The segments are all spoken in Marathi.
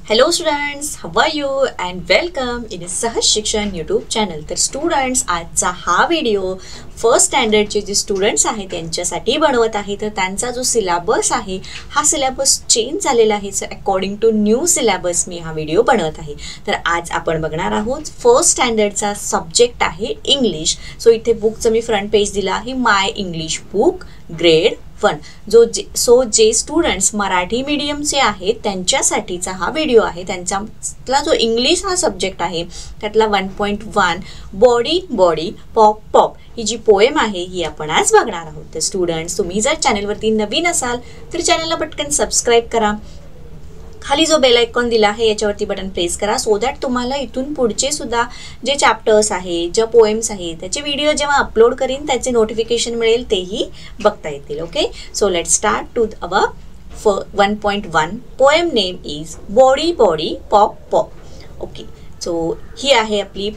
Hello students, how are you and welcome in सहज शिक्षण YouTube चॅनल. तर स्टुडंट्स, आजचा हा व्हिडिओ फर्स्ट स्टँडर्डचे जे स्टुडंट्स आहेत त्यांच्यासाठी बनवत आहे. तर त्यांचा जो सिलेबस आहे हा सिलेबस चेंज झालेला आहे. So according to new syllabus मी हा व्हिडिओ बनवत आहे. तर आज आपण बघणार आहोत फर्स्ट स्टँडर्डचा सब्जेक्ट आहे इंग्लिश. सो इथे बुकचं मी फ्रंट पेज दिला आहे, माय इंग्लिश बुक ग्रेड 1. जे स्टुडंट्स मराठी मीडियमचे आहेत त्यांच्यासाठीचा हा व्हिडिओ आहे. त्यांच्यातला जो इंग्लिश हा सब्जेक्ट आहे त्यातला 1.1 बॉडी बॉडी पॉप पॉप ही जी पोएम आहे ही आपण आज बघणार आहोत. तर स्टुडंट्स, तुम्ही जर चॅनलवरती नवीन असाल तर चॅनलला पटकन सबस्क्राईब करा. खाली जो बेल आयकॉन दिला आहे याच्यावरती बटन प्रेस करा, सो दॅट तुम्हाला इथून पुढचे सुद्धा जे चॅप्टर्स आहे, ज्या पोएम्स आहेत त्याचे व्हिडिओ जेव्हा अपलोड करीन त्याचे नोटिफिकेशन मिळेल, तेही बघता येतील. Okay, so let start to our 1.1. Poem name is body body pop pop. Okay, so ही आहे आपली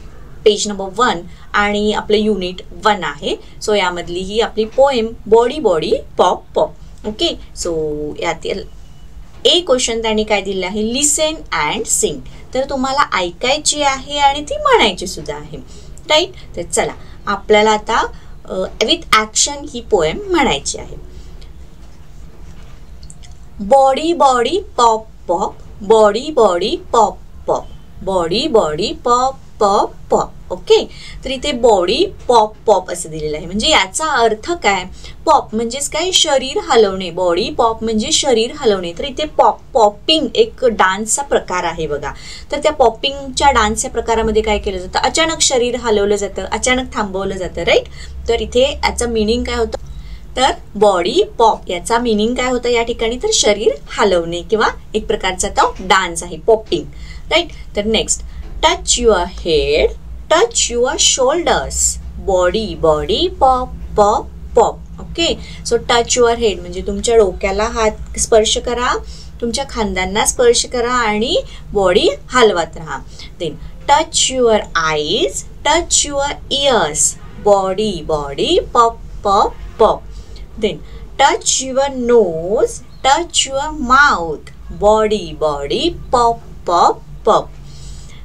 पेज नंबर 1 आणि आपलं युनिट 1 आहे. सो यामधली ही आपली poem body body pop pop. Okay, so यातील ए क्वेश्चन त्यांनी काय दिलं आहे, लिसन अँड सिंग. तर तुम्हाला ऐकायची आहे आणि ती म्हणायची सुद्धा आहे, राईट. तर चला, आपल्याला आता विथ ॲक्शन ही पोएम म्हणायची आहे. Body body pop pop, body body pop pop, body body pop pop pop. Okay, तर इथे बॉडी पॉप पॉप असं दिलेलं आहे. म्हणजे याचा अर्थ काय, पॉप म्हणजेच काय, शरीर हलवणे. बॉडी पॉप म्हणजे शरीर हलवणे. तर इथे पॉपिंग एक डान्सचा प्रकार आहे बघा. तर त्या पॉपिंगच्या डान्सच्या प्रकारामध्ये काय केलं जातं, अचानक शरीर हलवलं जातं, अचानक थांबवलं जातं, राईट. तर इथे याचं मिनिंग काय होतं, तर बॉडी पॉप याचा मिनिंग काय होतं या ठिकाणी, तर शरीर हलवणे किंवा एक प्रकारचा तो डान्स आहे, पॉपिंग, राईट. तर next, touch your head, touch your shoulders, body body pop pop pop. Okay, so touch your head म्हणजे तुमच्या डोक्याला हात स्पर्श करा, तुमच्या खांद्यांना स्पर्श करा आणि बॉडी हलवत राहा. Then touch your eyes, touch your ears, body body pop pop pop. Then touch your nose, touch your mouth, body body pop pop pop.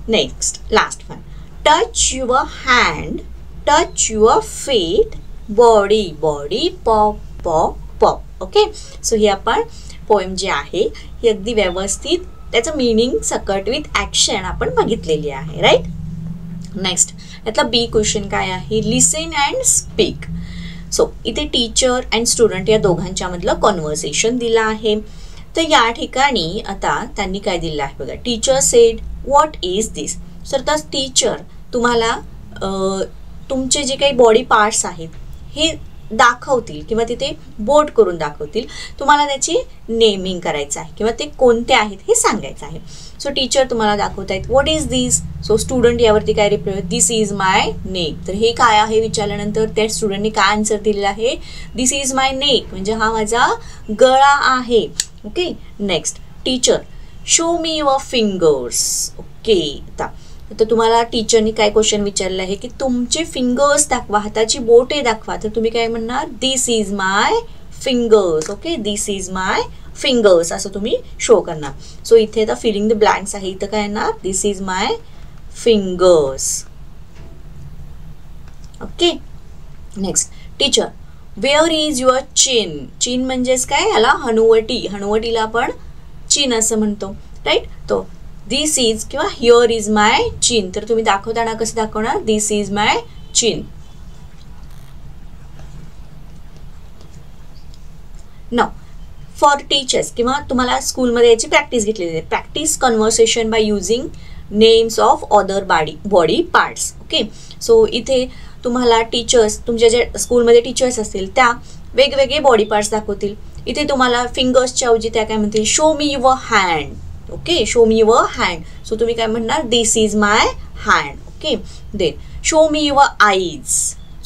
Next, last one, touch your hand, touch your feet, body body pop pop pop. Okay, so ही आपण पोएम जी आहे ही अगदी व्यवस्थित त्याचं मिनिंग सकट विथ ॲक्शन आपण बघितलेली आहे, राईट. नेक्स्ट, यातला बी क्वेश्चन काय आहे, लिसन अँड स्पीक. सो इथे टीचर अँड स्टुडंट या दोघांच्या मधलं कॉन्व्हर्सेशन दिलं आहे. तर या ठिकाणी आता त्यांनी काय दिलं आहे बघा, टीचर सेड व्हॉट इज दिस. तर तर टीचर तुम्हाला तुमचे जे काही बॉडी पार्ट्स आहेत हे दाखवतील किंवा तिथे बोर्ड करून दाखवतील. तुम्हाला त्याची नेमिंग करायचं आहे किंवा ते कोणते आहेत हे सांगायचं आहे. सो टीचर तुम्हाला दाखवत आहेत what is this. So student यावरती काय reply, this is my neck. तर हे काय आहे विचारल्यानंतर त्या स्टुडंटने काय आन्सर दिलेला आहे, दिस इज माय नेक म्हणजे हा माझा गळा आहे. Okay, next, teacher show me your fingers. Okay, आता तुम्हाला टीचरनी काय क्वेश्चन विचारलं आहे की तुमचे फिंगर्स दाखवा, हाताची बोटे दाखवा. तर तुम्ही काय म्हणणार, this is my fingers. Okay, this is my fingers असं तुम्ही शो करणार. सो इथे आता फिलिंग द ब्लँक्स आहे, इथं काय येणार, this is my fingers. Okay, next, teacher where is your chin. Chin म्हणजेच काय, याला हनुवटी, हनुवटीला आपण चिन असं म्हणतो, राईट. तो दिस इज किंवा हिअर इज माय चिन. तर तुम्ही दाखवताना कसं दाखवणार, this is my chin. Now for teachers किंवा तुम्हाला स्कूलमध्ये याची प्रॅक्टिस घेतलेली आहे, practice conversation by using names of other body parts. Okay, so इथे तुम्हाला टीचर्स, तुमच्या जे स्कूलमध्ये टीचर्स असतील त्या वेगवेगळे बॉडी पार्ट्स दाखवतील. इथे तुम्हाला फिंगर्सच्या ऐवजी त्या काय म्हणतील, show me your hand. Okay, show me your hand. So तुम्ही काय म्हणणार, this is my hand. Okay, then show me your eyes.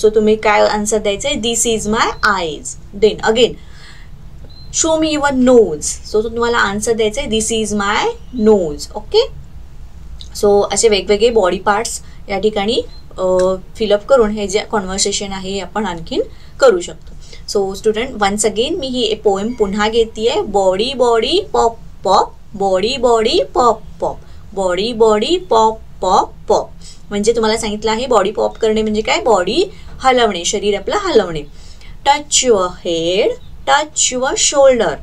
So तुम्ही काय आन्सर द्यायचं आहे, this is my eyes. Then again show me your nose. So तुम्हाला आन्सर द्यायचं आहे, this is my nose. Okay, so असे वेगवेगळे बॉडी पार्ट्स या ठिकाणी फिलअप करून हे जे कॉन्व्हर्सेशन आहे हे आपण आणखीन करू शकतो. सो स्टुडंट, वन्स अगेन मी ही पोएम पुन्हा घेते आहे, body body pop pop, body body pop pop, body body pop pop pop. म्हणजे तुम्हाला सांगितलं आहे बॉडी पॉप करणे म्हणजे काय, बॉडी हलवणे, शरीर आपलं हलवणे. Touch your head, touch your shoulder,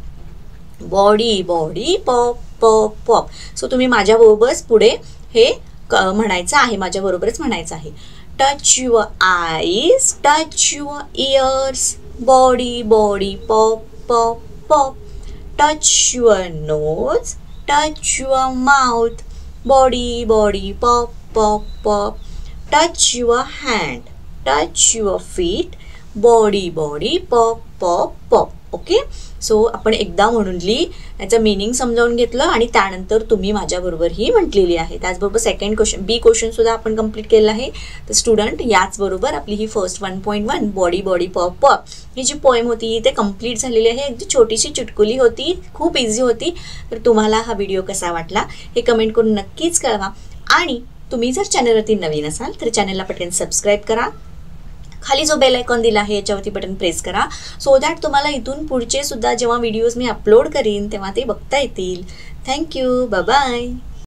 body body pop pop pop. So तुम्ही माझ्याबरोबरच पुढे हे म्हणायचं आहे, माझ्याबरोबरच म्हणायचं आहे. Touch your eyes, touch your ears, body body pop pop pop. Touch your nose, touch your mouth, body body pop pop pop. Touch your hand, touch your feet, body body pop pop pop. Okay, so आपण एकदा म्हणून याचं मीनिंग समजावून घेतलं आणि त्यानंतर तुम्ही माझ्याबरोबर ही म्हटलेली आहे. त्याचबरोबर सेकंड क्वेश्चन, बी क्वेश्चन सुद्धा आपण कंप्लीट केलं आहे. तर स्टुडंट याचबरोबर आपली ही first 1.1 body body pop pop ही जी पोएम होती ते कंप्लीट झालेली आहे. अगदी छोटीशी चुटकुली होती, खूप इझी होती. तर तुम्हाला हा व्हिडिओ कसा वाटला हे कमेंट करून नक्कीच कळवा. आणि तुम्ही जर चॅनलवरती नवीन असाल तर चॅनलला पटकन सबस्क्राईब करा. खाली जो बेल आयकॉन दिला आहे याच्यावरती बटन प्रेस करा, सो दॅट तुम्हाला इथून पुढचे सुद्धा जेव्हा व्हिडिओज मी अपलोड करीन तेव्हा ते बघता येतील. Thank you, bye bye.